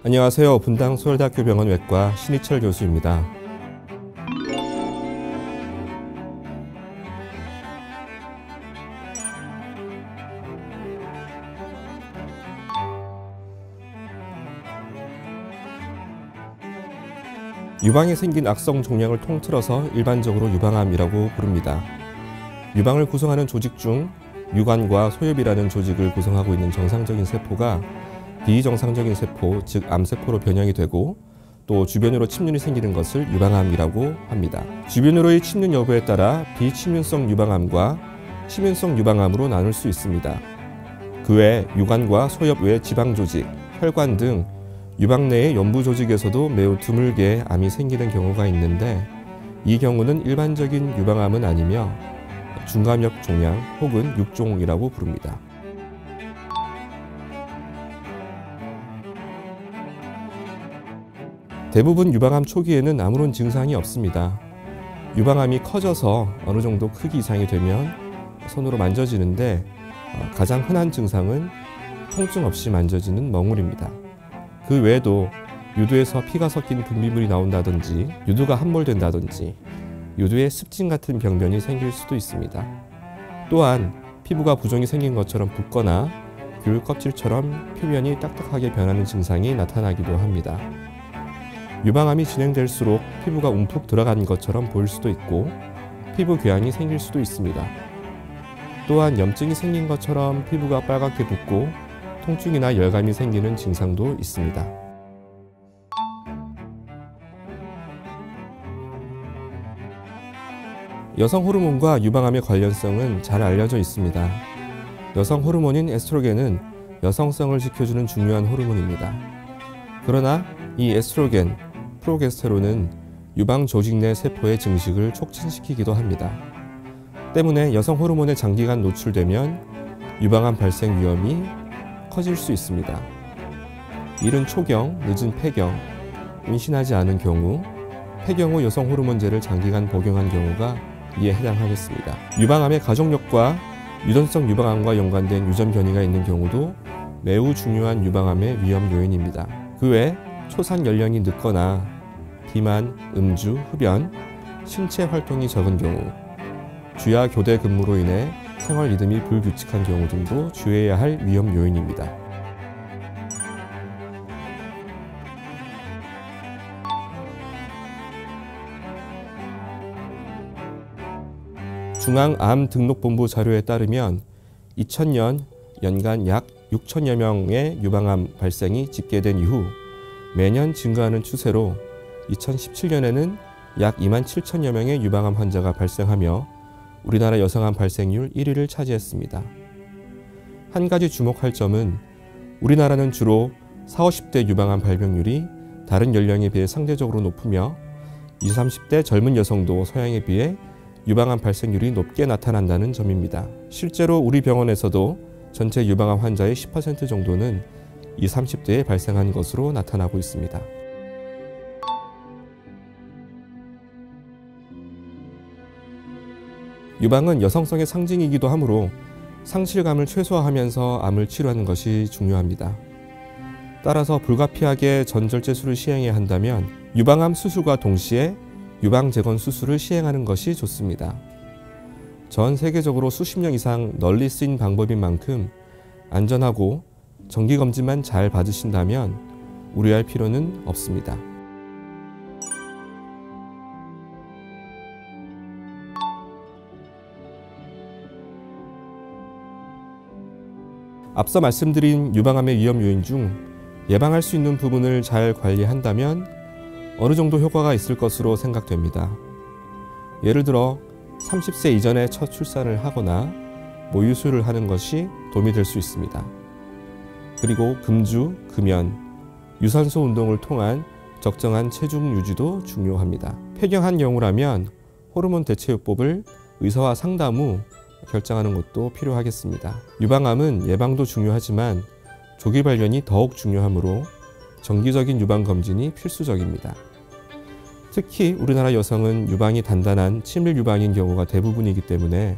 안녕하세요. 분당 서울대학교 병원 외과 신희철 교수입니다. 유방에 생긴 악성 종양을 통틀어서 일반적으로 유방암이라고 부릅니다. 유방을 구성하는 조직 중 유관과 소엽이라는 조직을 구성하고 있는 정상적인 세포가 비정상적인 세포, 즉 암세포로 변형이 되고 또 주변으로 침륜이 생기는 것을 유방암이라고 합니다. 주변으로의 침륜 여부에 따라 비침륜성 유방암과 침륜성 유방암으로 나눌 수 있습니다. 그 외 유관과 소엽 외 지방조직, 혈관 등 유방 내의 연부 조직에서도 매우 드물게 암이 생기는 경우가 있는데 이 경우는 일반적인 유방암은 아니며 중감역 종양 혹은 육종이라고 부릅니다. 대부분 유방암 초기에는 아무런 증상이 없습니다. 유방암이 커져서 어느 정도 크기 이상이 되면 손으로 만져지는데 가장 흔한 증상은 통증 없이 만져지는 멍울입니다. 그 외에도 유두에서 피가 섞인 분비물이 나온다든지 유두가 함몰된다든지 유두에 습진 같은 병변이 생길 수도 있습니다. 또한 피부가 부종이 생긴 것처럼 붓거나 귤 껍질처럼 표면이 딱딱하게 변하는 증상이 나타나기도 합니다. 유방암이 진행될수록 피부가 움푹 들어간 것처럼 보일 수도 있고 피부 궤양이 생길 수도 있습니다. 또한 염증이 생긴 것처럼 피부가 빨갛게 붓고 통증이나 열감이 생기는 증상도 있습니다. 여성 호르몬과 유방암의 관련성은 잘 알려져 있습니다. 여성 호르몬인 에스트로겐은 여성성을 지켜주는 중요한 호르몬입니다. 그러나 이 에스트로겐, 프로게스테론은 유방 조직 내 세포의 증식을 촉진시키기도 합니다. 때문에 여성 호르몬에 장기간 노출되면 유방암 발생 위험이 커질 수 있습니다. 이른 초경, 늦은 폐경, 임신하지 않은 경우, 폐경 후 여성 호르몬제를 장기간 복용한 경우가 이에 해당하겠습니다. 유방암의 가족력과 유전성 유방암과 연관된 유전 변이가 있는 경우도 매우 중요한 유방암의 위험 요인입니다. 그 외 초산 연령이 늦거나 비만, 음주, 흡연, 신체 활동이 적은 경우, 주야 교대 근무로 인해 생활 리듬이 불규칙한 경우 등도 주의해야 할 위험 요인입니다. 중앙암등록본부 자료에 따르면 2000년 연간 약 6천여 명의 유방암 발생이 집계된 이후 매년 증가하는 추세로 2017년에는 약 27,000여 명의 유방암 환자가 발생하며 우리나라 여성암 발생률 1위를 차지했습니다. 한 가지 주목할 점은 우리나라는 주로 40, 50대 유방암 발병률이 다른 연령에 비해 상대적으로 높으며 20, 30대 젊은 여성도 서양에 비해 유방암 발생률이 높게 나타난다는 점입니다. 실제로 우리 병원에서도 전체 유방암 환자의 10% 정도는 20, 30대에 발생한 것으로 나타나고 있습니다. 유방은 여성성의 상징이기도 하므로 상실감을 최소화하면서 암을 치료하는 것이 중요합니다. 따라서 불가피하게 전절제술을 시행해야 한다면 유방암 수술과 동시에 유방재건 수술을 시행하는 것이 좋습니다. 전 세계적으로 수십 년 이상 널리 쓰인 방법인 만큼 안전하고 정기검진만 잘 받으신다면 우려할 필요는 없습니다. 앞서 말씀드린 유방암의 위험 요인 중 예방할 수 있는 부분을 잘 관리한다면 어느 정도 효과가 있을 것으로 생각됩니다. 예를 들어 30세 이전에 첫 출산을 하거나 모유수유를 하는 것이 도움이 될 수 있습니다. 그리고 금주, 금연, 유산소 운동을 통한 적정한 체중 유지도 중요합니다. 폐경한 경우라면 호르몬 대체요법을 의사와 상담 후 결정하는 것도 필요하겠습니다. 유방암은 예방도 중요하지만 조기 발견이 더욱 중요하므로 정기적인 유방검진이 필수적입니다. 특히 우리나라 여성은 유방이 단단한 친밀 유방인 경우가 대부분이기 때문에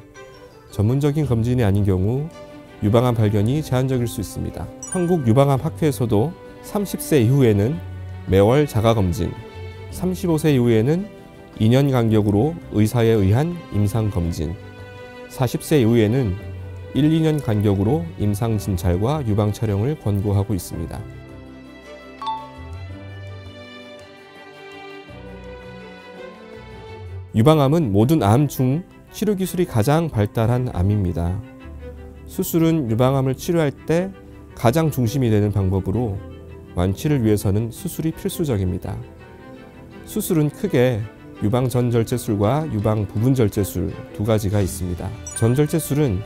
전문적인 검진이 아닌 경우 유방암 발견이 제한적일 수 있습니다. 한국유방암학회에서도 30세 이후에는 매월 자가검진, 35세 이후에는 2년 간격으로 의사에 의한 임상검진, 40세 이후에는 1, 2년 간격으로 임상진찰과 유방촬영을 권고하고 있습니다. 유방암은 모든 암 중 치료기술이 가장 발달한 암입니다. 수술은 유방암을 치료할 때 가장 중심이 되는 방법으로 완치를 위해서는 수술이 필수적입니다. 수술은 크게 유방 전절제술과 유방 부분절제술 두 가지가 있습니다. 전절제술은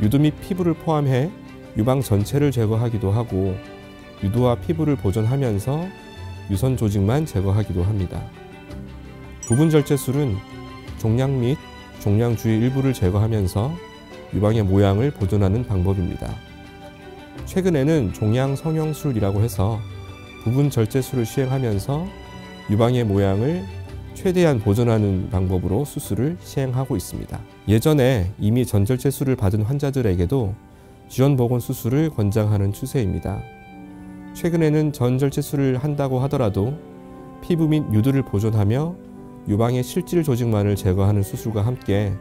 유두 및 피부를 포함해 유방 전체를 제거하기도 하고 유두와 피부를 보존하면서 유선 조직만 제거하기도 합니다. 부분절제술은 종양 및 종양 주위 일부를 제거하면서 유방의 모양을 보존하는 방법입니다. 최근에는 종양 성형술이라고 해서 부분절제술을 시행하면서 유방의 모양을 최대한 보존하는 방법으로 수술을 시행하고 있습니다. 예전에 이미 전절제술을 받은 환자들에게도 지원보건 수술을 권장하는 추세입니다. 최근에는 전절제술을 한다고 하더라도 피부 및 유두를 보존하며 유방의 실질 조직만을 제거하는 수술과 함께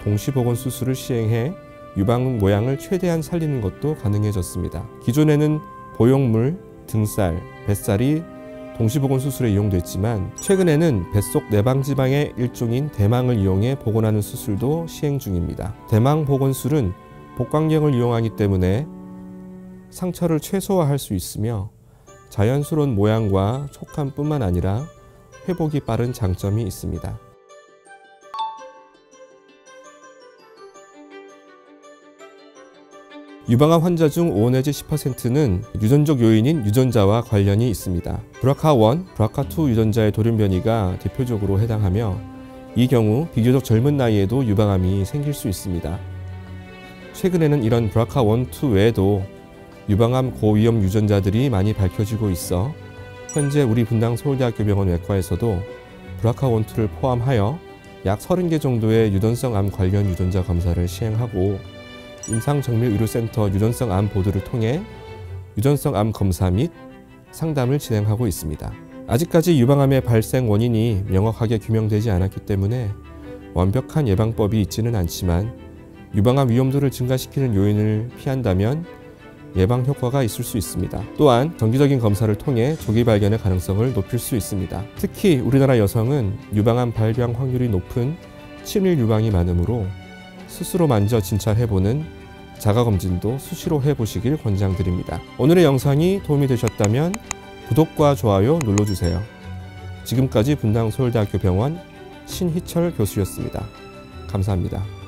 동시보건 수술을 시행해 유방 모양을 최대한 살리는 것도 가능해졌습니다. 기존에는 보형물, 등살, 뱃살이 동시보건 수술에 이용됐지만 최근에는 뱃속 내방지방의 일종인 대망을 이용해 복원하는 수술도 시행 중입니다. 대망 복원술은 복강경을 이용하기 때문에 상처를 최소화할 수 있으며 자연스러운 모양과 촉감뿐만 아니라 회복이 빠른 장점이 있습니다. 유방암 환자 중 5 내지 10%는 유전적 요인인 유전자와 관련이 있습니다. BRCA1, BRCA2 유전자의 돌연변이가 대표적으로 해당하며 이 경우 비교적 젊은 나이에도 유방암이 생길 수 있습니다. 최근에는 이런 BRCA1, 2 외에도 유방암 고위험 유전자들이 많이 밝혀지고 있어 현재 우리 분당 서울대학교 병원 외과에서도 BRCA1, 2를 포함하여 약 30개 정도의 유전성 암 관련 유전자 검사를 시행하고 임상정밀의료센터 유전성 암 보드를 통해 유전성 암 검사 및 상담을 진행하고 있습니다. 아직까지 유방암의 발생 원인이 명확하게 규명되지 않았기 때문에 완벽한 예방법이 있지는 않지만 유방암 위험도를 증가시키는 요인을 피한다면 예방 효과가 있을 수 있습니다. 또한 정기적인 검사를 통해 조기 발견의 가능성을 높일 수 있습니다. 특히 우리나라 여성은 유방암 발병 확률이 높은 친밀 유방이 많으므로 스스로 만져 진찰해보는 자가검진도 수시로 해보시길 권장드립니다. 오늘의 영상이 도움이 되셨다면 구독과 좋아요 눌러주세요. 지금까지 분당 서울대학교 병원 신희철 교수였습니다. 감사합니다.